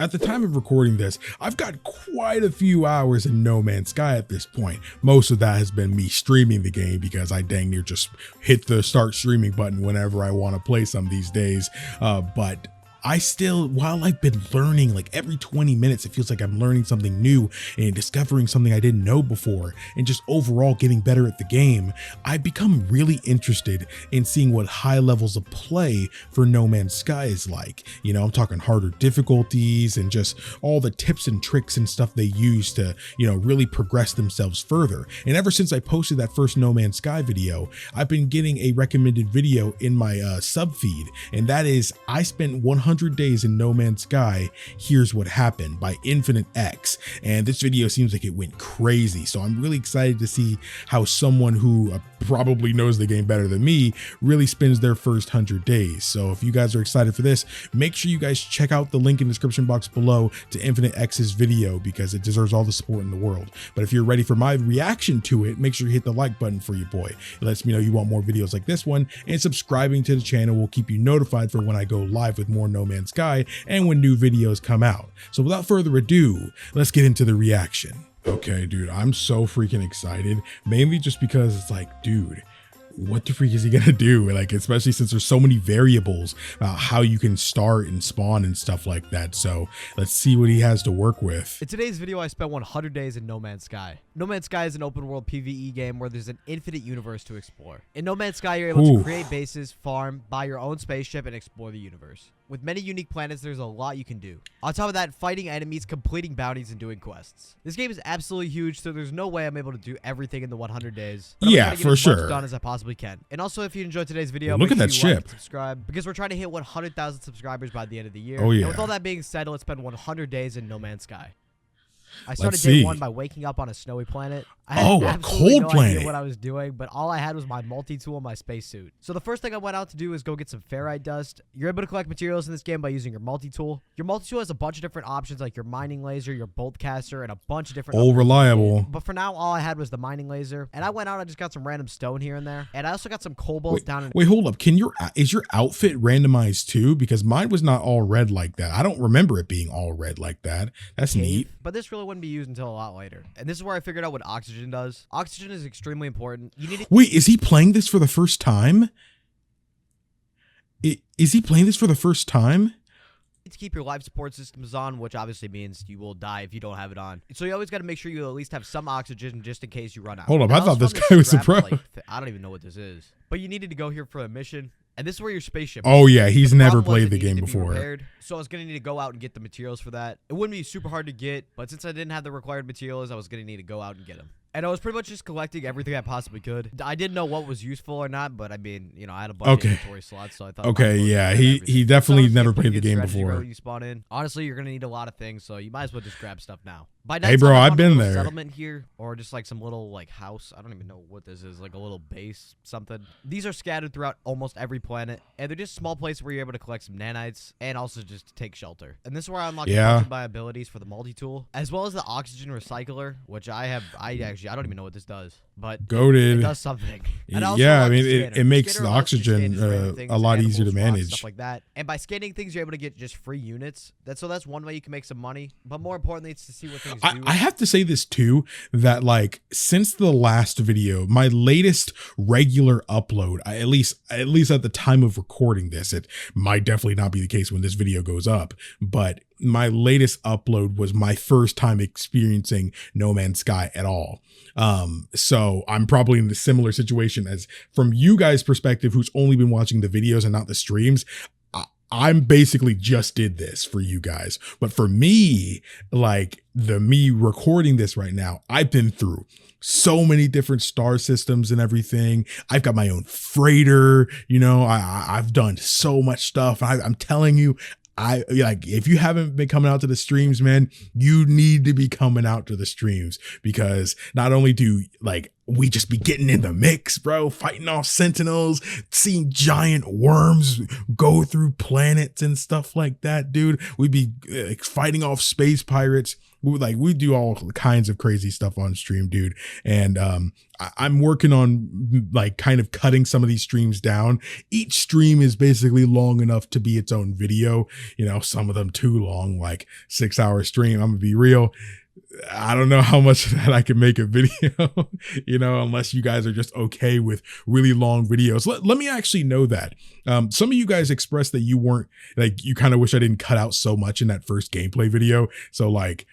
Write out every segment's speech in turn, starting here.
At the time of recording this, I've got quite a few hours in No Man's Sky at this point. Most of that has been me streaming the game because I dang near just hit the start streaming button whenever I want to play some these days. But I still, while I've been learning, like every 20 minutes, it feels like I'm learning something new and discovering something I didn't know before, and just overall getting better at the game, I've become really interested in seeing what high levels of play for No Man's Sky is like. You know, I'm talking harder difficulties and just all the tips and tricks and stuff they use to, you know, really progress themselves further. And ever since I posted that first No Man's Sky video, I've been getting a recommended video in my sub feed, and that is I spent 100 days in No Man's Sky, Here's What Happened by Infinite X, and this video seems like it went crazy. So I'm really excited to see how someone who probably knows the game better than me really spends their first 100 days. So if you guys are excited for this, make sure you guys check out the link in the description box below to Infinite X's video because it deserves all the support in the world. But if you're ready for my reaction to it, make sure you hit the like button for your boy. It lets me know you want more videos like this one, and subscribing to the channel will keep you notified for when I go live with more No Man's Sky and when new videos come out. So without further ado, let's get into the reaction. Okay, dude, I'm so freaking excited, mainly just because it's like, dude, what the freak is he gonna do? Like, especially since there's so many variables about how you can start and spawn and stuff like that. So let's see what he has to work with. In today's video, I spent 100 days in No Man's Sky. No Man's Sky is an open world PvE game where there's an infinite universe to explore. In No Man's Sky, you're able to create bases, farm, buy your own spaceship, and explore the universe. With many unique planets, there's a lot you can do. On top of that, fighting enemies, completing bounties, and doing quests. This game is absolutely huge, so there's no way I'm able to do everything in the 100 days. But yeah, I'm for sure. Much done as I possibly can. And also, if you enjoyed today's video, look at that ship. Like, subscribe, because we're trying to hit 100,000 subscribers by the end of the year. Oh yeah. And with all that being said, let's spend 100 days in No Man's Sky. I started day one by waking up on a snowy planet. I had a cold planet. Idea what I was doing, but all I had was my multi-tool and my spacesuit. So the first thing I went out to do is go get some ferrite dust. You're able to collect materials in this game by using your multi-tool. Your multi-tool has a bunch of different options like your mining laser, your bolt caster, and a bunch of different. All reliable. But for now, all I had was the mining laser, and I went out. I just got some random stone here and there, and I also got some cobalt down in. Wait, hold up. Is your outfit randomized too? Because mine was not all red like that. I don't remember it being all red like that. That's neat. But this really wouldn't be used until a lot later. And this is where I figured out what oxygen does. Oxygen is extremely important. You need to Wait, is he playing this for the first time? Is he playing this for the first time? to keep your life support systems on, which obviously means you will die if you don't have it on. So you always got to make sure you at least have some oxygen just in case you run out. Hold up, I thought this guy was a pro. I don't even know what this is. But you needed to go here for a mission. And this is where your spaceship is. Oh yeah, he's never played the game before. So I was going to need to go out and get the materials for that. It wouldn't be super hard to get, but since I didn't have the required materials, I was going to need to go out and get them. And I was pretty much just collecting everything I possibly could. I didn't know what was useful or not, but I mean, you know, I had a bunch of inventory slots, so I thought. Okay, yeah, he definitely never played the game before. You spawn in. Honestly, you're gonna need a lot of things, so you might as well just grab stuff now. Hey, bro, I've been there. Settlement here, or just like some little like house. I don't even know what this is, like a little base, something. These are scattered throughout almost every planet, and they're just small places where you're able to collect some nanites and also just take shelter. And this is where I unlock a bunch of my abilities for the multi-tool, as well as the oxygen recycler, which I have. I don't even know what this does, but goated. It does something. Yeah, I mean, it makes the oxygen a lot easier to manage, stuff like that. And by scanning things, you're able to get just free units. That's one way you can make some money. But more importantly, it's to see what things do. I have to say this too, that like since the last video, my latest regular upload, at least at the time of recording this, it might definitely not be the case when this video goes up, but my latest upload was my first time experiencing No Man's Sky at all. So I'm probably in a similar situation as from you guys' perspective, who's only been watching the videos and not the streams. I'm basically just did this for you guys. But for me, like me recording this right now, I've been through so many different star systems and everything. I've got my own freighter, you know, I've done so much stuff. I'm telling you, if you haven't been coming out to the streams, man, you need to be coming out to the streams, because not only do we just be getting in the mix, bro, fighting off sentinels, seeing giant worms go through planets and stuff like that, dude. We'd be fighting off space pirates. We do all kinds of crazy stuff on stream, dude. And I'm working on like kind of cutting some of these streams down. Each stream is basically long enough to be its own video. You know, some of them too long, like 6-hour stream. I'm gonna be real. I don't know how much of that I can make a video, you know, unless you guys are just okay with really long videos. Let me actually know that. Some of you guys expressed that you weren't, like, you kind of wish I didn't cut out so much in that first gameplay video. So like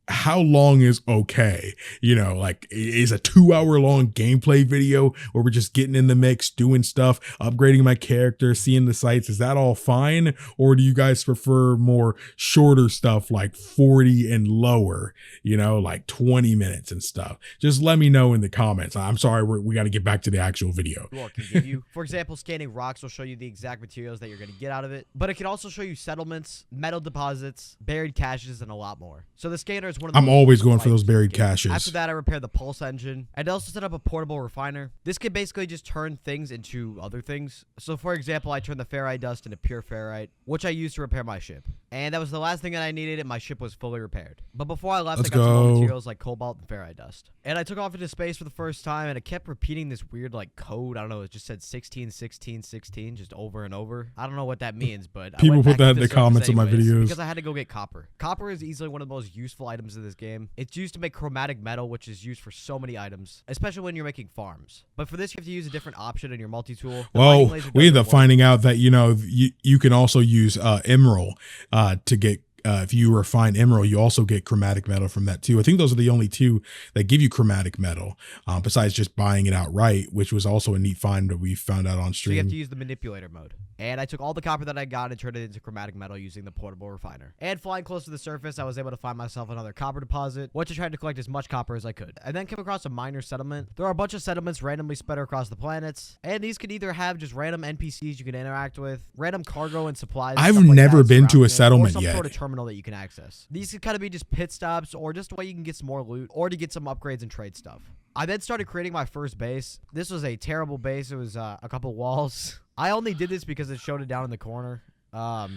how long is okay? You know, like, is a 2-hour long gameplay video where we're just getting in the mix, doing stuff, upgrading my character, seeing the sights, is that all fine? Or do you guys prefer more shorter stuff like 40 and lower, you know, like 20 minutes and stuff? Just let me know in the comments. I'm sorry, we got to get back to the actual video. Well, can give you, for example, scanning rocks will show you the exact materials that you're going to get out of it, but it can also show you settlements, metal deposits, buried caches, and a lot more. So the scanner is one of the I'm always going for those buried caches. After that, I repaired the pulse engine. I'd also set up a portable refiner. This could basically just turn things into other things. So for example, I turned the ferrite dust into pure ferrite, which I used to repair my ship. And that was the last thing that I needed, and my ship was fully repaired. But before I left, I got some more materials like cobalt and ferrite dust. And I took off into space for the first time, and it kept repeating this weird like code. I don't know, it just said 16, 16, 16, just over and over. I don't know what that means, but people put that in the comments of my videos. Because I had to go get copper. Copper is easily one of the most useful items in this game. It's used to make chromatic metal, which is used for so many items, especially when you're making farms. But for this, you have to use a different option in your multi-tool. Well, we ended up finding out that, you know, you can also use emerald to get if you refine emerald, you also get chromatic metal from that too. I think those are the only two that give you chromatic metal, besides just buying it outright, which was also a neat find that we found out on stream. So you have to use the manipulator mode. And I took all the copper that I got and turned it into chromatic metal using the portable refiner. And flying close to the surface, I was able to find myself another copper deposit, which I tried to collect as much copper as I could. I then came across a miner settlement. There are a bunch of settlements randomly spread across the planets, and these could either have just random NPCs you can interact with, random cargo and supplies. I've never been to a settlement yet. Or some sort of terminal that you can access. These could kind of be just pit stops, or just a way you can get some more loot, or to get some upgrades and trade stuff. I then started creating my first base. This was a terrible base. It was a couple walls. I only did this because it showed it down in the corner.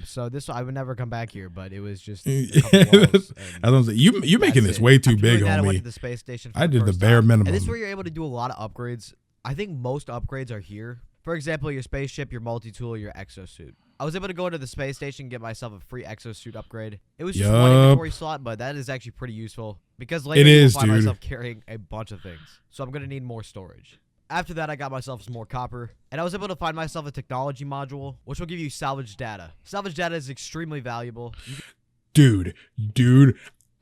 So this, I would never come back here, but it was just walls. You're making this way too big, homie. I went to the space station for I did the bare minimum. And this is where you're able to do a lot of upgrades. I think most upgrades are here. For example, your spaceship, your multi-tool, your exosuit. I was able to go into the space station and get myself a free exosuit upgrade. It was just one inventory slot, but that is actually pretty useful because later I find myself carrying a bunch of things. So I'm going to need more storage. After that, I got myself some more copper, and I was able to find myself a technology module, which will give you salvage data. Salvage data is extremely valuable. Dude,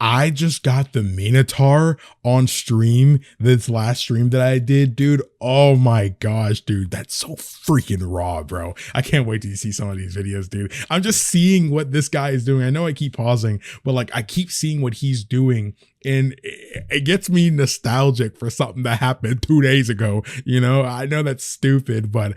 I just got the Minotaur on stream, this last stream that I did, dude. Oh my gosh, dude. That's so freaking raw, bro. I can't wait till you see some of these videos, dude. I'm just seeing what this guy is doing. I know I keep pausing, but like I keep seeing what he's doing, and it gets me nostalgic for something that happened 2 days ago. You know, I know that's stupid, but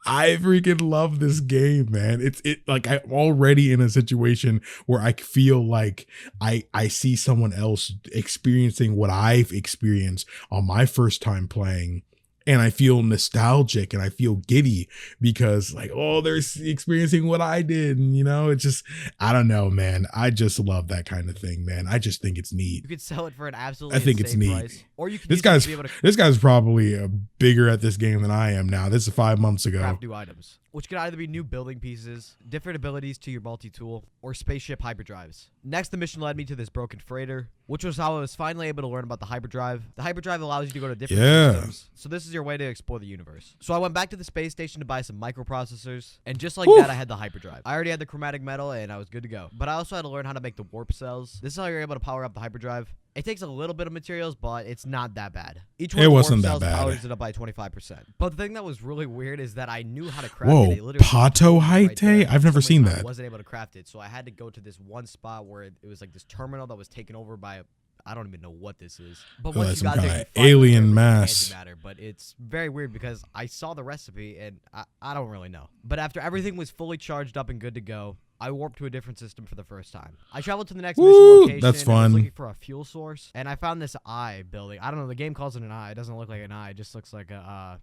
I freaking love this game, man. It's like I'm already in a situation where I feel like I see someone else experiencing what I've experienced on my first time playing. And I feel nostalgic and I feel giddy because like, oh, they're experiencing what I did. And, you know, it's just, I don't know, man. I just love that kind of thing, man. I just think it's neat. You could sell it for an absolutely insane price. Or you could this guy's probably bigger at this game than I am now. This is 5 months ago. Craft new items, which could either be new building pieces, different abilities to your multi-tool, or spaceship hyperdrives. Next, the mission led me to this broken freighter, which was how I was finally able to learn about the hyperdrive. The hyperdrive allows you to go to different systems, so this is your way to explore the universe. So I went back to the space station to buy some microprocessors, and just like that, I had the hyperdrive. I already had the chromatic metal, and I was good to go. But I also had to learn how to make the warp cells. This is how you're able to power up the hyperdrive. It takes a little bit of materials, but it's not that bad. Each one of the warp cells powers it up by 25%. But the thing that was really weird is that I knew how to craft it. Whoa, Pato Haite? I've never seen that. I wasn't able to craft it, so I had to go to this one spot where it was like this terminal that was taken over by I don't even know what this is. But once you got there, you find alien mass. Antimatter, but it's very weird because I saw the recipe and I don't really know. But after everything was fully charged up and good to go, I warped to a different system for the first time. I traveled to the next Woo, mission location. that's And I was fun. looking for a fuel source, and I found this eye building. I don't know. The game calls it an eye. It doesn't look like an eye. It just looks like a.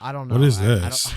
I don't know. What is I this?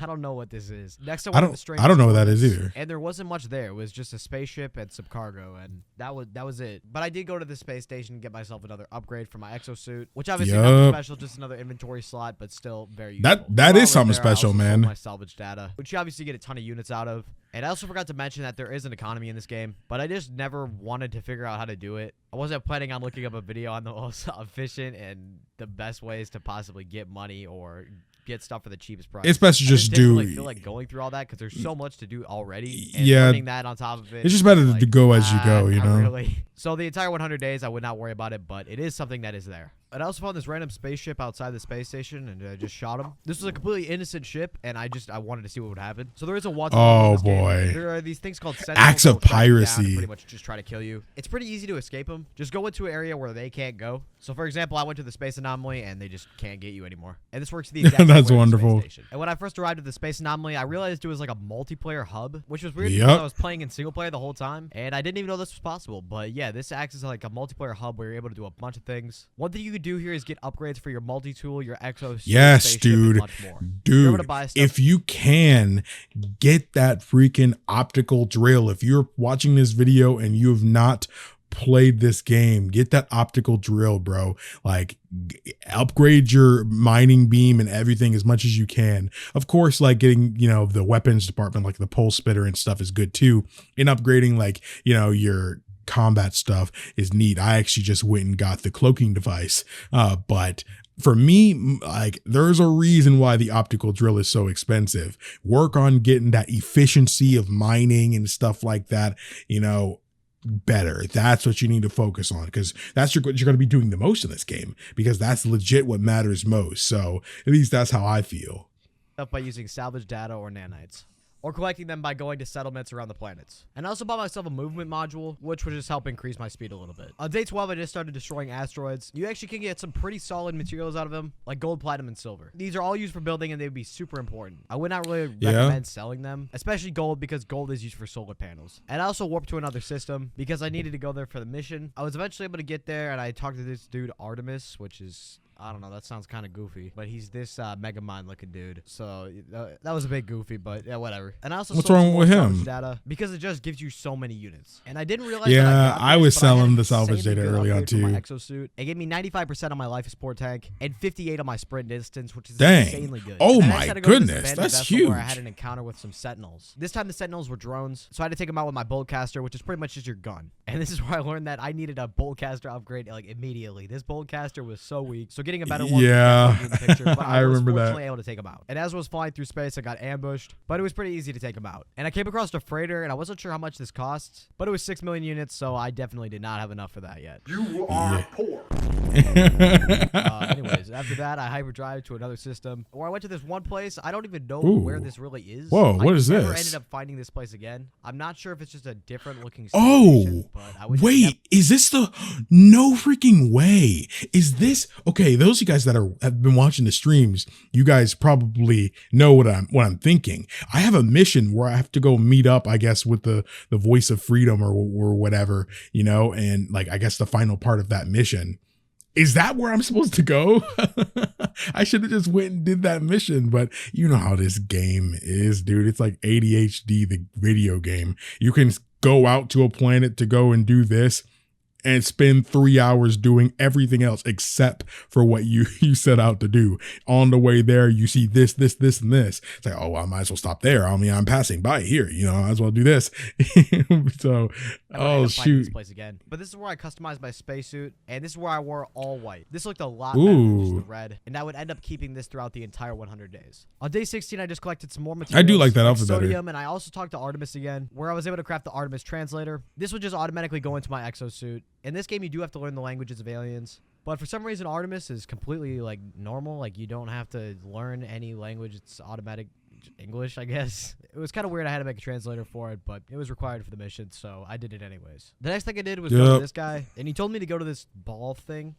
I don't know what this is. Next, I don't know what that is either. And there wasn't much there. It was just a spaceship and some cargo, and that was it. But I did go to the space station and get myself another upgrade for my exosuit, which obviously nothing special, just another inventory slot, but still very useful. That is something there, special, I also man. sold my salvage data, which you obviously get a ton of units out of. And I also forgot to mention that there is an economy in this game, but I just never wanted to figure out how to do it. I wasn't planning on looking up a video on the most efficient and the best ways to possibly get money or get stuff for the cheapest price. It's best to just didn't do. really feel like going through all that because there's so much to do already. And Yeah, learning that on top of it. it's just better like, to go as you go, you not know. Really. So the entire 100 days, I would not worry about it, but it is something that is there. And I also found this random spaceship outside the space station, and I just shot him. This was a completely innocent ship, and I wanted to see what would happen. So there is a want. Oh boy! There are these things called sentinels Acts of piracy. pretty much just try to kill you. It's pretty easy to escape them. Just go into an area where they can't go. So for example, I went to the space anomaly, and they just can't get you anymore. And this works the exact same That's way with the wonderful. space station. And when I first arrived at the space anomaly, I realized it was like a multiplayer hub, which was weird Yep. because I was playing in single player the whole time, and I didn't even know this was possible. But yeah, this acts as like a multiplayer hub where you're able to do a bunch of things. One thing you could do here is get upgrades for your multi-tool, your exo. Yes, spaceship, dude. and much more. Dude, able to buy stuff. if you can get that freaking optical drill, if you're watching this video and you have not played this game, get that optical drill, bro. Like, upgrade your mining beam and everything as much as you can. Of course, like getting, the weapons department, like the pole splitter and stuff is good too. And upgrading, like, your combat stuff is neat. I actually just went and got the cloaking device. But for me, like, there's a reason why the optical drill is so expensive. Work on getting that efficiency of mining and stuff like that, better. That's what you need to focus on, because that's what you're going to be doing the most in this game, because that's legit what matters most. So at least that's how I feel. By using salvage data or nanites, or collecting them by going to settlements around the planets. And I also bought myself a movement module, which would just help increase my speed a little bit. On day 12, I just started destroying asteroids. You actually can get some pretty solid materials out of them, like gold, platinum, and silver. These are all used for building, and they would be super important. I would not really recommend selling them, especially gold, because gold is used for solar panels. And I also warped to another system because I needed to go there for the mission. I was eventually able to get there, and I talked to this dude, Artemis, which is... I don't know, that sounds kind of goofy, but he's this Megamind looking dude. So that was a bit goofy, but yeah, whatever. And I also what's wrong with him? Data because it just gives you so many units. And I didn't realize. Yeah, that I was selling the salvage data early on too. My exosuit. It gave me 95% on my life support tank and 58 on my sprint distance, which is Dang. insanely good. Oh and my goodness, that's huge. Where I had an encounter with some sentinels. This time the sentinels were drones, so I had to take them out with my boltcaster, which is pretty much just your gun. And this is where I learned that I needed a boltcaster upgrade like immediately. This boltcaster was so weak, so getting a better one. Yeah. In the picture, but I remember that. I was able to take him out. And as I was flying through space, I got ambushed, but it was pretty easy to take him out. And I came across a freighter, and I wasn't sure how much this costs, but it was 6 million units, so I definitely did not have enough for that yet. You are poor. Anyways, after that, I hyperdrive to another system, where I went to this one place. I don't even know where this really is. Whoa, what is I this? never ended up finding this place again. I'm not sure if it's just a different looking Oh, but I would wait, is this the... No freaking way. Is this... Okay, those of you guys that have been watching the streams, you guys probably know what I'm thinking. I have a mission where I have to go meet up, I guess, with the Voice of Freedom or whatever, and like, I guess the final part of that mission. Is that where I'm supposed to go? I should have just went and did that mission, but you know how this game is, dude. It's like ADHD, the video game. You can go out to a planet to go and do this and spend 3 hours doing everything else except for what you set out to do. On the way there, you see this, and this. It's like, oh, well, I might as well stop there. I mean, I'm passing by here, I might as well do this. So, oh, shoot. This place again. But this is where I customized my spacesuit, and this is where I wore all white. This looked a lot better than just the red, and I would end up keeping this throughout the entire 100 days. On day 16, I just collected some more materials. I do like that outfit better. Sodium, and I also talked to Artemis again, where I was able to craft the Artemis translator. This would just automatically go into my exosuit. In this game, you do have to learn the languages of aliens, but for some reason, Artemis is completely like normal. Like, you don't have to learn any language; it's automatic English, I guess. It was kind of weird. I had to make a translator for it, but it was required for the mission, so I did it anyways. The next thing I did was go to this guy, and he told me to go to this ball thing.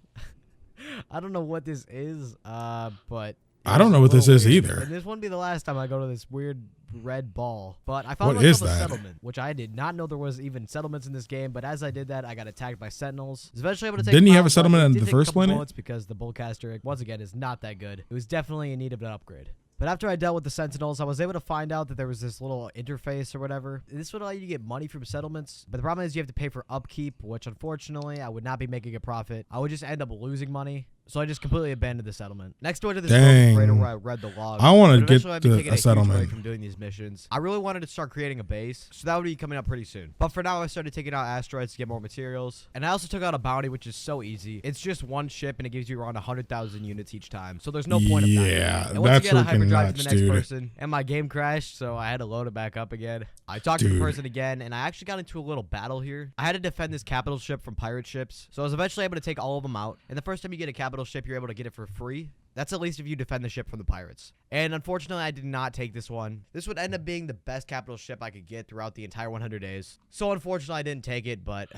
I don't know what this is, but I don't know what this is either. And this wouldn't be the last time I go to this weird red ball. But I found What is myself a that? settlement, which I did not know there was even settlements in this game. But as I did that, I got attacked by sentinels. Was eventually able to take. Didn't he have a but settlement it on did the take a first couple planet? bullets because the bullcaster, once again, is not that good. It was definitely in need of an upgrade. But after I dealt with the sentinels, I was able to find out that there was this little interface or whatever. This would allow you to get money from settlements, but the problem is you have to pay for upkeep, which unfortunately I would not be making a profit. I would just end up losing money. So I just completely abandoned the settlement. Next door to this crater where I read the log. I want to get a a settlement from doing these missions. I really wanted to start creating a base, so that would be coming up pretty soon. But for now, I started taking out asteroids to get more materials. And I also took out a bounty, which is so easy. It's just one ship, and it gives you around 100,000 units each time. So there's no point of that. Yeah, and once that's again, I freaking hyperdrive nuts, to the next dude. person, and my game crashed, so I had to load it back up again. I talked to the person again, and I actually got into a little battle here. I had to defend this capital ship from pirate ships, so I was eventually able to take all of them out. And the first time you get a capital ship, you're able to get it for free. That's at least if you defend the ship from the pirates. And unfortunately, I did not take this one. This would end up being the best capital ship I could get throughout the entire 100 days. So unfortunately, I didn't take it, but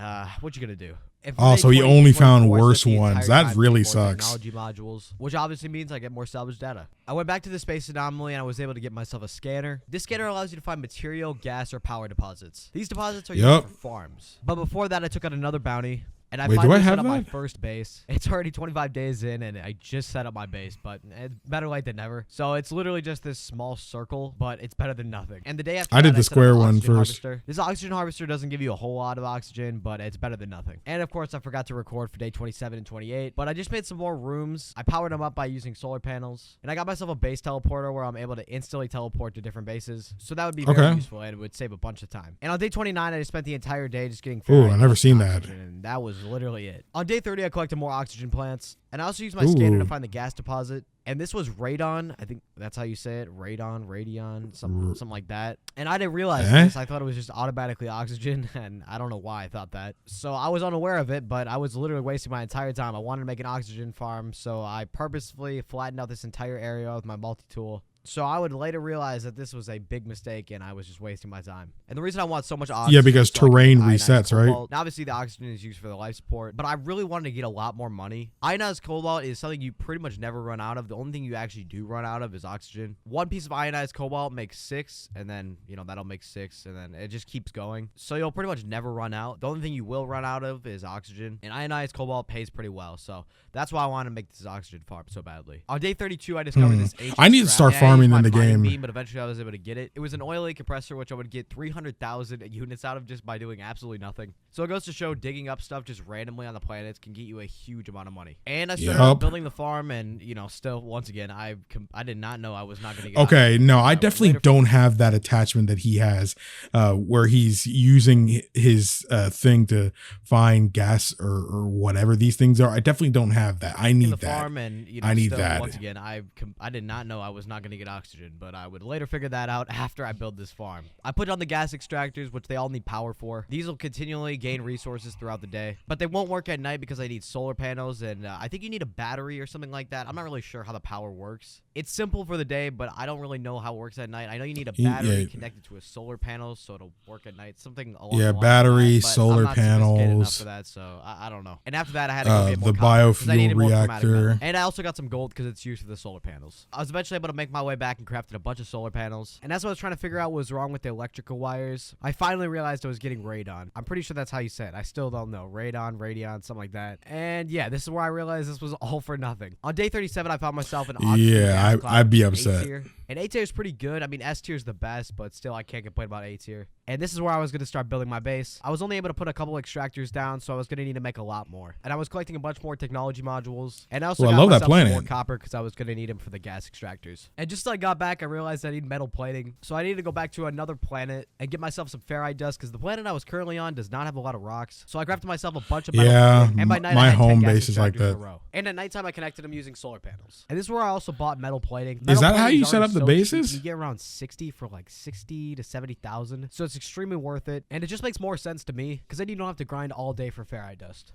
what you gonna do? Oh, so he only found worse ones. That really sucks. Technology modules, which obviously means I get more salvage data. I went back to the space anomaly and I was able to get myself a scanner. This scanner allows you to find material, gas, or power deposits. These deposits are used for farms. But before that, I took out another bounty. And I finally set up my first base. It's already 25 days in, and I just set up my base, but it's better late than never. So it's literally just this small circle, but it's better than nothing. And the day after I did the square one first. This oxygen harvester doesn't give you a whole lot of oxygen, but it's better than nothing. And of course, I forgot to record for day 27 and 28, but I just made some more rooms. I powered them up by using solar panels, and I got myself a base teleporter where I'm able to instantly teleport to different bases. So that would be very useful, and it would save a bunch of time. And on day 29, I just spent the entire day just getting. Oh, I never seen that. And that was literally it. On day 30, I collected more oxygen plants, and I also used my scanner to find the gas deposit. And this was radon. I think that's how you say it. Radion, something like that. And I didn't realize this. I thought it was just automatically oxygen, and I don't know why I thought that. So I was unaware of it, but I was literally wasting my entire time. I wanted to make an oxygen farm, so I purposefully flattened out this entire area with my multi-tool. So I would later realize that this was a big mistake and I was just wasting my time. And the reason I want so much oxygen... Yeah, because terrain resets, right? Now, obviously, the oxygen is used for the life support, but I really wanted to get a lot more money. Ionized cobalt is something you pretty much never run out of. The only thing you actually do run out of is oxygen. One piece of ionized cobalt makes 6, and then, that'll make 6, and then it just keeps going. So you'll pretty much never run out. The only thing you will run out of is oxygen, and ionized cobalt pays pretty well. So that's why I want to make this oxygen farm so badly. On day 32, I discovered this ancient I need to start farming in the game. But eventually I was able to get it. It was an oily compressor, which I would get 300,000 units out of just by doing absolutely nothing. So it goes to show digging up stuff just randomly on the planets can get you a huge amount of money. And I started building the farm, and still, once again, I did not know I was not going to get. Okay, no, I definitely don't have that attachment that he has, where he's using his thing to find gas or whatever these things are. I definitely don't have that. I need that. Farm and, I need that. Once again, I did not know I was not going to get oxygen, but I would later figure that out after I build this farm. I put on the gas extractors, which they all need power for. These will continually gain resources throughout the day, but they won't work at night because I need solar panels, and I think you need a battery or something like that. I'm not really sure how the power works. It's simple for the day, but I don't really know how it works at night. I know you need a battery connected to a solar panel so it'll work at night. Something along the battery, lines, solar panels. Enough for that, so I don't know. And after that, I had to go get more the biofuel reactor, and I also got some gold because it's used for the solar panels. I was eventually able to make my way back and crafted a bunch of solar panels. And that's what I was trying to figure out what was wrong with the electrical wires. I finally realized I was getting radon. I'm pretty sure that's how you say it. I still don't know. Radon, radion, something like that. And yeah, this is where I realized this was all for nothing. On day 37, I found myself an oxygen I'd be upset. And A tier is pretty good. I mean, S tier is the best, but still, I can't complain about A tier. And this is where I was going to start building my base. I was only able to put a couple extractors down, so I was going to need to make a lot more. And I was collecting a bunch more technology modules. And I also got myself some more copper because I was going to need them for the gas extractors. And just as I got back, I realized I need metal plating. So I needed to go back to another planet and get myself some ferrite dust because the planet I was currently on does not have a lot of rocks. So I crafted myself a bunch of metal plating. And by night, my home base is like that. And at nighttime, I connected them using solar panels. And this is where I also bought metal plating. Is that how you set up the bases? You get around 60 for like 60 to 70,000. So it's extremely worth it. And it just makes more sense to me because then you don't have to grind all day for ferrite dust.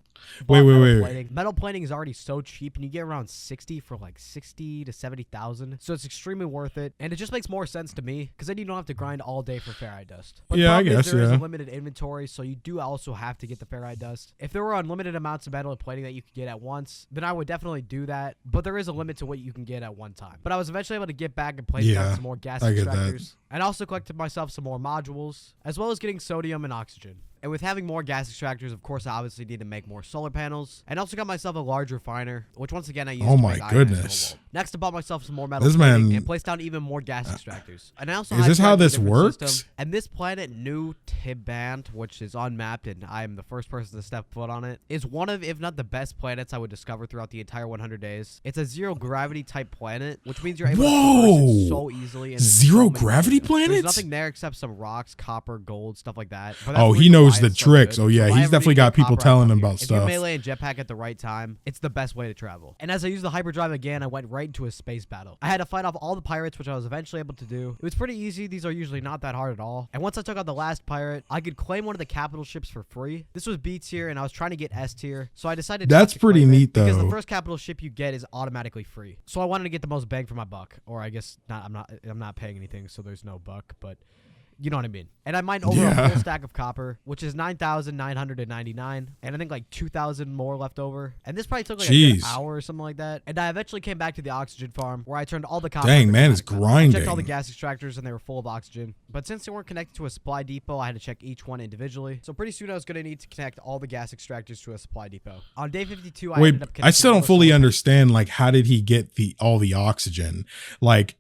Wait. Plating. Metal plating is already so cheap, and you get around 60 for like 60 to 70,000. So it's extremely worth it, and it just makes more sense to me because then you don't have to grind all day for ferrite dust. But yeah, I guess there is a limited inventory, so you do also have to get the ferrite dust. If there were unlimited amounts of metal plating that you could get at once, then I would definitely do that. But there is a limit to what you can get at one time. But I was eventually able to get back and place down some more gas extractors, and also collected myself some more modules, as well as getting sodium and oxygen. And with having more gas extractors, of course, I obviously need to make more solar panels. And also got myself a large refiner, which once again I used to make iron and cobalt. Next, I bought myself some more metal plating and placed down even more gas extractors. And I also is this how this works? System. And this planet, New Tibant, which is unmapped, and I am the first person to step foot on it, is one of, if not the best planets I would discover throughout the entire 100 days. It's a zero gravity type planet, which means you're able to traverse it so easily. And zero gravity planets? There's nothing there except some rocks, copper, gold, stuff like that. Oh, he knows the tricks. Oh yeah, he's definitely got people telling him about stuff. If you melee and jetpack at the right time, it's the best way to travel. And as I used the hyperdrive again, I went right into a space battle. I had to fight off all the pirates, which I was eventually able to do. It was pretty easy. These are usually not that hard at all. And once I took out the last pirate, I could claim one of the capital ships for free. This was B tier, and I was trying to get S tier, so I decided that's pretty neat though, because the first capital ship you get is automatically free. So I wanted to get the most bang for my buck, or I guess not. I'm not paying anything, so there's no buck, but you know what I mean. And I mined over a full stack of copper, which is 9,999, and I think like 2,000 more left over. And this probably took like an hour or something like that. And I eventually came back to the oxygen farm, where I turned all the copper. Dang, man, it's grinding. I checked all the gas extractors, and they were full of oxygen. But since they weren't connected to a supply depot, I had to check each one individually. So pretty soon I was going to need to connect all the gas extractors to a supply depot. On day 52, I ended up connecting. I still don't fully understand, like, how did he get all the oxygen? Like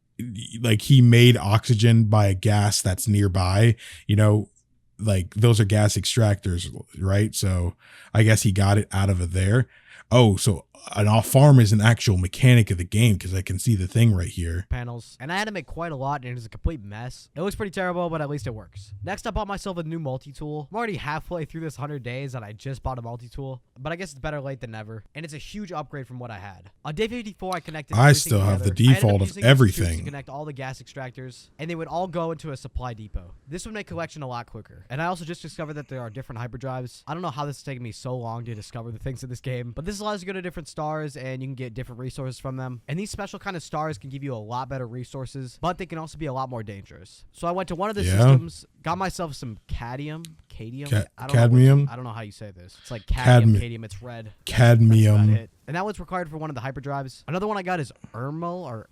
he made oxygen by a gas that's nearby, you know, like those are gas extractors, right? So I guess he got it out of there. Oh, so an off farm is an actual mechanic of the game, because I can see the thing right here. Panels. And I had to make quite a lot, and it is a complete mess. It looks pretty terrible, but at least it works. Next, I bought myself a new multi-tool. I'm already halfway through this 100 days, and I just bought a multi-tool. But I guess it's better late than never. And it's a huge upgrade from what I had. On day 54, I connected I still have the default of everything. To connect all the gas extractors, and they would all go into a supply depot. This would make collection a lot quicker. And I also just discovered that there are different hyperdrives. I don't know how this is taking me so long to discover the things in this game, but this allows you to go to different stars, and you can get different resources from them. And these special kind of stars can give you a lot better resources, but they can also be a lot more dangerous. So I went to one of the systems, got myself some cadmium. I don't know how you say this. It's like cadmium. It's red. Cadmium. That's and that one's required for one of the hyperdrives. Another one I got is Ermil.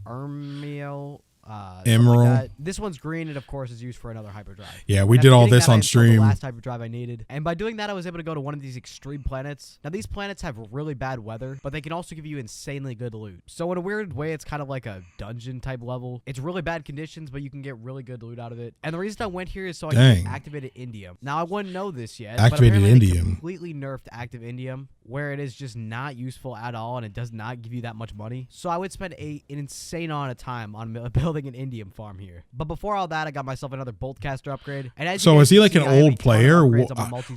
Emerald. Like this one's green, and of course is used for another hyperdrive. Yeah, we did all this on stream. The last hyperdrive I needed, and by doing that, I was able to go to one of these extreme planets. Now these planets have really bad weather, but they can also give you insanely good loot. So in a weird way, it's kind of like a dungeon type level. It's really bad conditions, but you can get really good loot out of it. And the reason I went here is so I can get activated indium. Now I wouldn't know this yet. Activated but indium. They completely nerfed active indium, where it is just not useful at all, and it does not give you that much money. So I would spend an insane amount of time on building an indium farm here. But before all that, I got myself another boltcaster upgrade. And as so is he like an old player?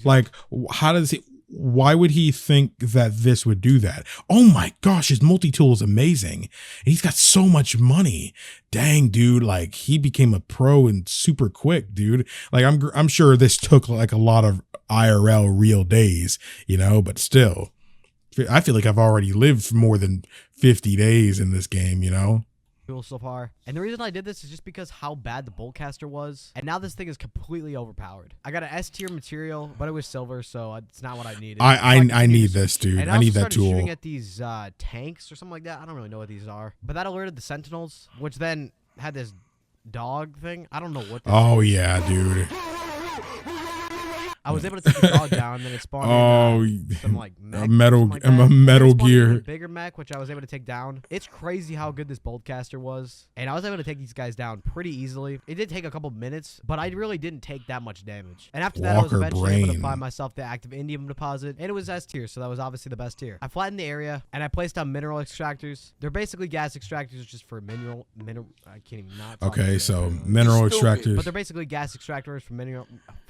Like, how does he? Why would he think that this would do that? Oh my gosh, his multi-tool is amazing. And he's got so much money. Dang, dude, like he became a pro and super quick, dude. Like I'm sure this took like a lot of IRL real days, you know, but still. I feel like I've already lived more than 50 days in this game, you know? So far. And the reason I did this is just because how bad the boltcaster was, and now this thing is completely overpowered. I got an S tier material, but it was silver, so it's not what I needed. I need this, dude. I need that tool. Shooting at these tanks or something like that. I don't really know what these are, but that alerted the sentinels, which then had this dog thing. I don't know what this is. Yeah, dude. I was able to take the dog down, then it spawned some like mech, metal gear. A bigger mech, which I was able to take down. It's crazy how good this boltcaster was, and I was able to take these guys down pretty easily. It did take a couple minutes, but I really didn't take that much damage. And after that, I was eventually able to find myself the active indium deposit, and it was S tier, so that was obviously the best tier. I flattened the area, and I placed down mineral extractors. They're basically gas extractors just for mineral. I can't even not. Okay, so mineral extractors. But they're basically gas extractors for mineral.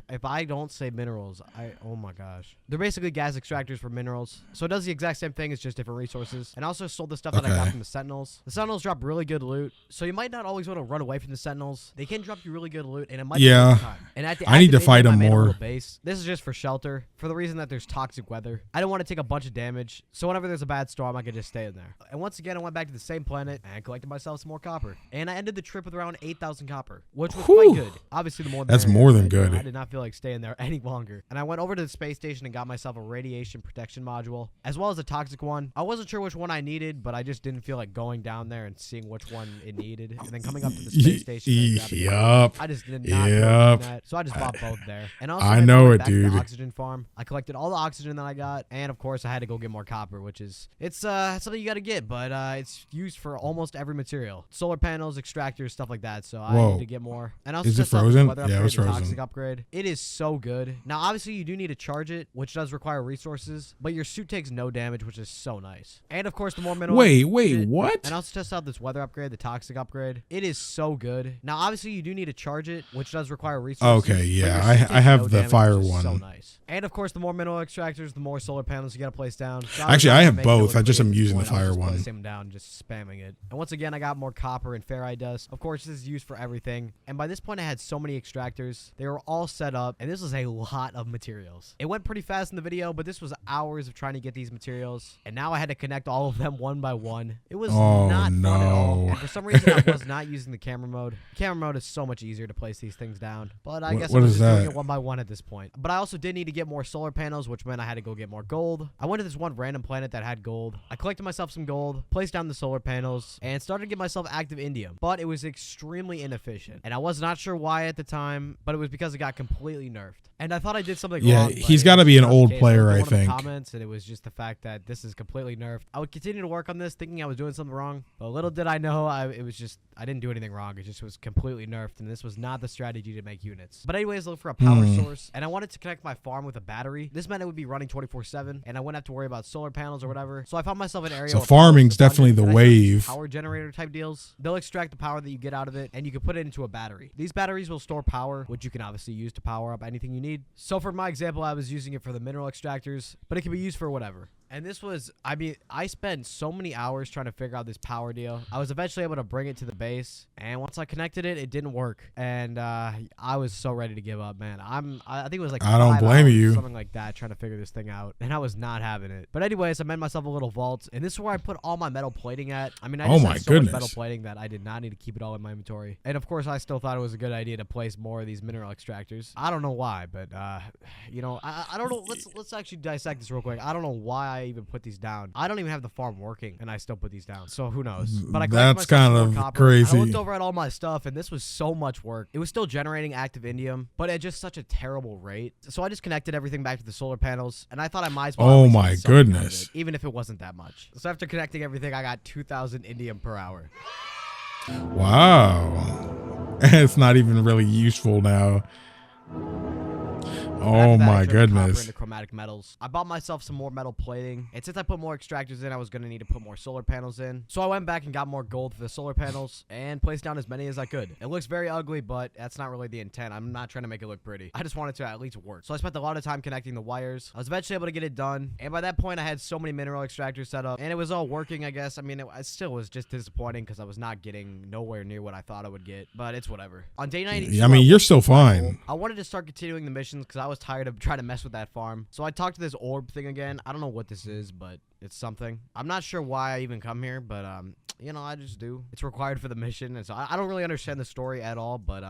If I don't say minerals, oh my gosh. They're basically gas extractors for minerals. So it does the exact same thing, it's just different resources. And I also sold the stuff that I got from the Sentinels. The Sentinels drop really good loot, so you might not always want to run away from the Sentinels. They can drop you really good loot, and it might be a good time. And at the I need to fight them more. Base. This is just for shelter, for the reason that there's toxic weather. I don't want to take a bunch of damage, so whenever there's a bad storm, I can just stay in there. And once again, I went back to the same planet and collected myself some more copper. And I ended the trip with around 8,000 copper, which was quite good. Obviously, the more the That's merrier, more than but, good. I did not feel like staying there any longer. And I went over to the space station and got myself a radiation protection module, as well as a toxic one. I wasn't sure which one I needed, but I just didn't feel like going down there and seeing which one it needed. And then coming up to the space station. I just did not know that, so I just bought both there. And also, I know it, back dude. To the oxygen farm. I collected all the oxygen that I got, and of course, I had to go get more copper, which is something you got to get, but it's used for almost every material, solar panels, extractors, stuff like that. So I need to get more. And also, is it frozen? Yeah, it was frozen. Toxic upgrade. It is so good. Now, obviously, you do need to charge it, which does require resources, but your suit takes no damage, which is so nice. And of course, the more minerals. Wait, what? And also test out this weather upgrade, the toxic upgrade. It is so good. Now, obviously, you do need to charge it, which does require resources. Okay, yeah, I have the fire one. So nice. And of course, the more mineral extractors, the more solar panels you got to place down. So actually, I have both. I just am using the fire one. Placing them down, just spamming it. And once again, I got more copper and ferrite dust. Of course, this is used for everything. And by this point, I had so many extractors. They were all set up, and this was a lot of materials. It went pretty fast in the video, but this was hours of trying to get these materials. And now I had to connect all of them one by one. It was not fun at all. And for some reason, I was not using the camera mode. Camera mode is so much easier to place these things down. But I guess I was just doing it one by one at this point. But I also did need to get more solar panels, which meant I had to go get more gold. I went to this one random planet that had gold. I collected myself some gold, placed down the solar panels, and started to get myself active indium. But it was extremely inefficient. And I was not sure why at the time, but it was because it got completely nerfed. And I thought I did something wrong. Yeah, he's got to be an old player, I think. Comments, and it was just the fact that this is completely nerfed. I would continue to work on this, thinking I was doing something wrong. But little did I know, I didn't do anything wrong. It just was completely nerfed, and this was not the strategy to make units. But anyways, look for a power source, and I wanted to connect my farm with a battery. This meant it would be running 24/7, and I wouldn't have to worry about solar panels or whatever. So I found myself in an area. So farming's definitely the wave. Power generator type deals. They'll extract the power that you get out of it, and you can put it into a battery. These batteries will store power, which you can obviously use to power up anything you need. So for my example, I was using it for the mineral extractors, but it can be used for whatever. And this was, I spent so many hours trying to figure out this power deal. I was eventually able to bring it to the base, and once I connected it, it didn't work. And I was so ready to give up, man. I think it was like I don't blame you. Something like that, trying to figure this thing out, and I was not having it. But anyways, I made myself a little vault, and this is where I put all my metal plating at. I mean, I just had so much metal plating that I did not need to keep it all in my inventory. And of course, I still thought it was a good idea to place more of these mineral extractors. I don't know why, but you know, I don't know. Let's actually dissect this real quick. I don't know why I even put these down. I don't even have the farm working, and I still put these down. So who knows? But I that's kind of crazy. I looked over at all my stuff, and this was so much work. It was still generating active indium, but at just such a terrible rate. So I just connected everything back to the solar panels, and I thought I might as well. Oh my goodness! Even if it wasn't that much. So after connecting everything, I got 2,000 indium per hour. Wow. It's not even really useful now. Oh my goodness. Into chromatic metals. I bought myself some more metal plating, and since I put more extractors in, I was going to need to put more solar panels in. So I went back and got more gold for the solar panels and placed down as many as I could. It looks very ugly, but that's not really the intent. I'm not trying to make it look pretty. I just wanted to at least work. So I spent a lot of time connecting the wires. I was eventually able to get it done, and by that point I had so many mineral extractors set up, and it was all working, I guess. I mean, it still was just disappointing because I was not getting nowhere near what I thought I would get, but it's whatever. On day 92, I mean, you're still fine. I wanted to start continuing the missions because I was tired of trying to mess with that farm. So I talked to this orb thing again. I don't know what this is, but it's something. I'm not sure why I even come here, but you know, I just do. It's required for the mission, and so I don't really understand the story at all, but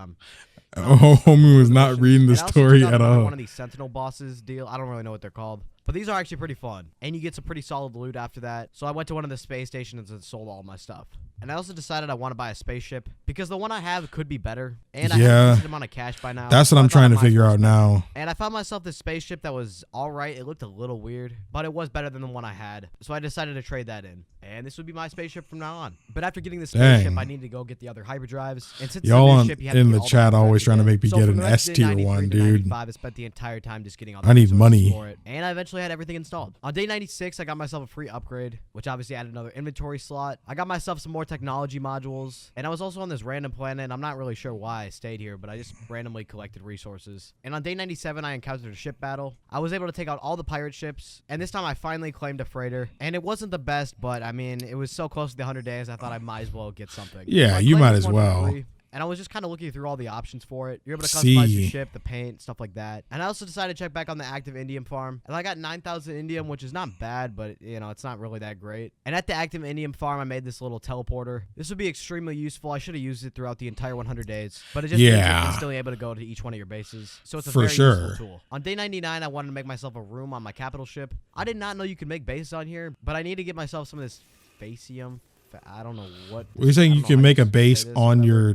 homie was not reading the story at all. One of these Sentinel bosses deal. I don't really know what they're called. But these are actually pretty fun, and you get some pretty solid loot after that. So I went to one of the space stations and sold all my stuff. And I also decided I want to buy a spaceship because the one I have could be better, and I have a decent amount of cash by now. That's what I'm trying to figure out now. And I found myself this spaceship that was all right. It looked a little weird, but it was better than the one I had. So I decided to trade that in. And this would be my spaceship from now on. But after getting the spaceship, I need to go get the other hyperdrives. And since y'all ship, you have in to the chat always trying to make me get an S tier one, dude. I spent the entire time just getting all the I need money for it. And I eventually had everything installed. On day 96, I got myself a free upgrade, which obviously added another inventory slot. I got myself some more technology modules. And I was also on this random planet. And I'm not really sure why I stayed here, but I just randomly collected resources. And on day 97, I encountered a ship battle. I was able to take out all the pirate ships. And this time I finally claimed a freighter. And it wasn't the best, but I mean, it was so close to the 100 days, I thought I might as well get something. Yeah, so you might as well. And I was just kind of looking through all the options for it. You're able to customize your ship, the paint, stuff like that. And I also decided to check back on the active indium farm. And I got 9,000 indium, which is not bad, but, you know, it's not really that great. And at the active indium farm, I made this little teleporter. This would be extremely useful. I should have used it throughout the entire 100 days. But it just means you're instantly able to go to each one of your bases. So it's a very useful tool. On day 99, I wanted to make myself a room on my capital ship. I did not know you could make bases on here, but I need to get myself some of this Facium. I don't know what. You're saying you can make a base on your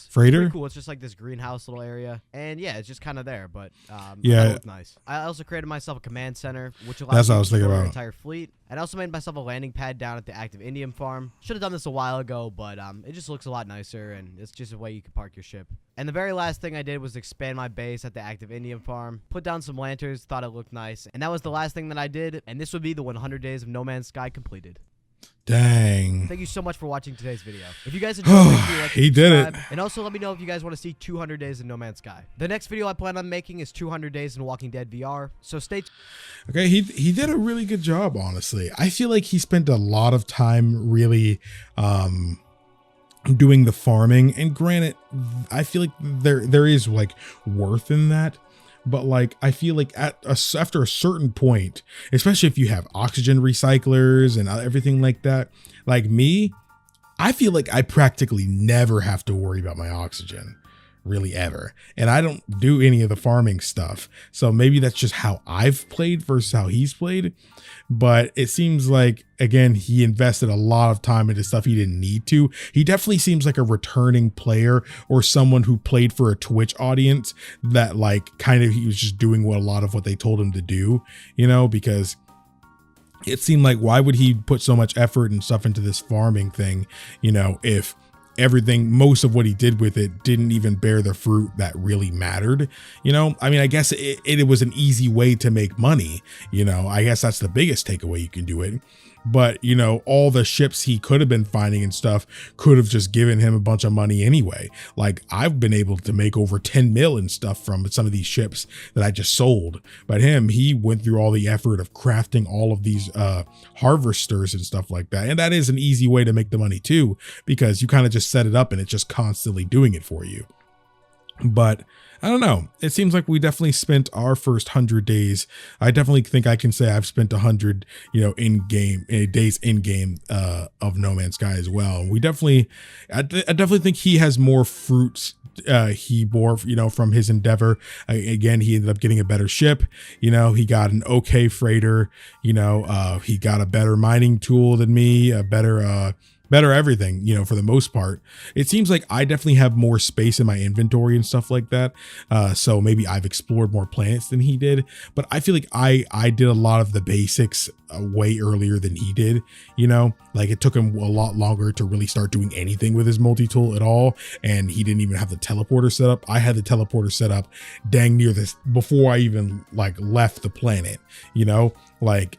freighter? Cool. It's just like this greenhouse little area, and yeah, it's just kind of there. But yeah, it was nice. I also created myself a command center, which allows me to control our entire fleet. And I also made myself a landing pad down at the active indium farm. Should have done this a while ago, but it just looks a lot nicer, and it's just a way you can park your ship. And the very last thing I did was expand my base at the active indium farm, put down some lanterns, thought it looked nice, and that was the last thing that I did. And this would be the 100 days of No Man's Sky completed. Dang. Thank you so much for watching today's video. If you guys enjoyed, make sure you like he did it. And also let me know if you guys want to see 200 days in No Man's Sky. The next video I plan on making is 200 days in Walking Dead VR. So stay tuned. Okay, he did a really good job, honestly. I feel like he spent a lot of time really doing the farming. And granted, I feel like there is like worth in that. But like, I feel like after a certain point, especially if you have oxygen recyclers and everything like that, like me, I feel like I practically never have to worry about my oxygen, really ever. And I don't do any of the farming stuff. So maybe that's just how I've played versus how he's played. But it seems like, again, he invested a lot of time into stuff he didn't need to. He definitely seems like a returning player or someone who played for a Twitch audience that like kind of he was just doing a lot of what they told him to do, you know, because it seemed like why would he put so much effort and stuff into this farming thing, you know, if most of what he did with it didn't even bear the fruit that really mattered. You know, I mean, I guess it was an easy way to make money. You know, I guess that's the biggest takeaway you can do it. But, you know, all the ships he could have been finding and stuff could have just given him a bunch of money anyway. Like I've been able to make over 10 mil and stuff from some of these ships that I just sold. But he went through all the effort of crafting all of these harvesters and stuff like that. And that is an easy way to make the money too, because you kind of just set it up and it's just constantly doing it for you. But I don't know. It seems like we definitely spent our first 100 days. I definitely think I can say I've spent 100, you know, days in game of No Man's Sky as well. I definitely think he has more fruits he bore, you know, from his endeavor. Again, he ended up getting a better ship. You know, he got an okay freighter. You know, he got a better mining tool than me, a better everything, you know, for the most part. It seems like I definitely have more space in my inventory and stuff like that. So maybe I've explored more planets than he did, but I feel like I did a lot of the basics way earlier than he did, you know, like it took him a lot longer to really start doing anything with his multi-tool at all. And he didn't even have the teleporter set up. I had the teleporter set up dang near this before I even like left the planet, you know, like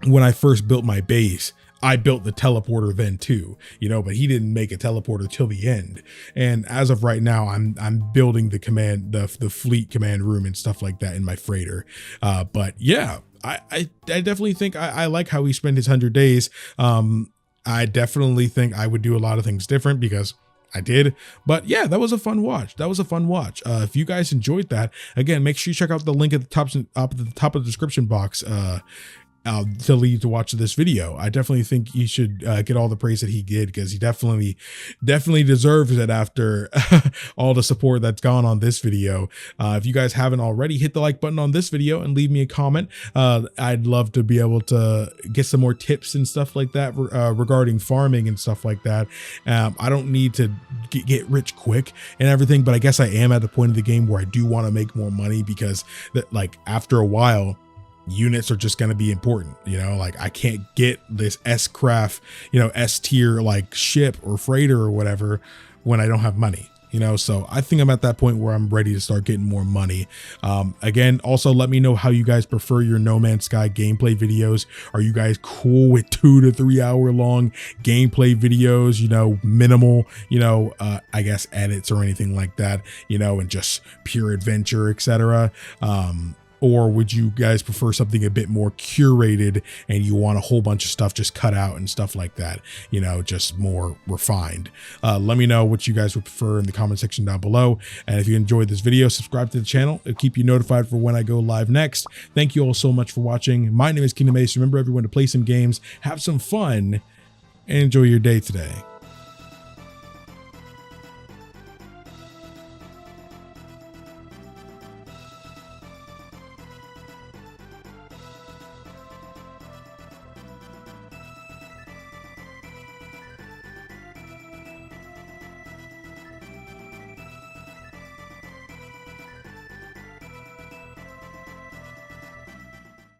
when I first built my base, I built the teleporter then too, you know, but he didn't make a teleporter till the end. And as of right now, I'm building the fleet command room and stuff like that in my freighter. But yeah, I definitely think I like how he spent his 100 days. I definitely think I would do a lot of things different because I did. But yeah, that was a fun watch. If you guys enjoyed that, again, make sure you check out the link at the top of the description box to lead you to watch this video. I definitely think you should get all the praise that he did, because he definitely deserves it after all the support that's gone on this video. If you guys haven't already, hit the like button on this video and leave me a comment. I'd love to be able to get some more tips and stuff like that regarding farming and stuff like that. I don't need to get rich quick and everything, but I guess I am at the point of the game where I do want to make more money, because that, like, after a while, units are just going to be important. You know, like I can't get this S-craft, you know, S tier like ship or freighter or whatever when I don't have money. You know, so I think I'm at that point where I'm ready to start getting more money. Again, also let me know how you guys prefer your No Man's Sky gameplay videos. Are you guys cool with 2 to 3 hour long gameplay videos, you know, minimal, you know, I guess edits or anything like that, you know, and just pure adventure, etc. Or would you guys prefer something a bit more curated and you want a whole bunch of stuff just cut out and stuff like that, you know, just more refined? Let me know what you guys would prefer in the comment section down below. And if you enjoyed this video, subscribe to the channel. It'll keep you notified for when I go live next. Thank you all so much for watching. My name is KingdomAce. Remember everyone to play some games, have some fun, and enjoy your day today.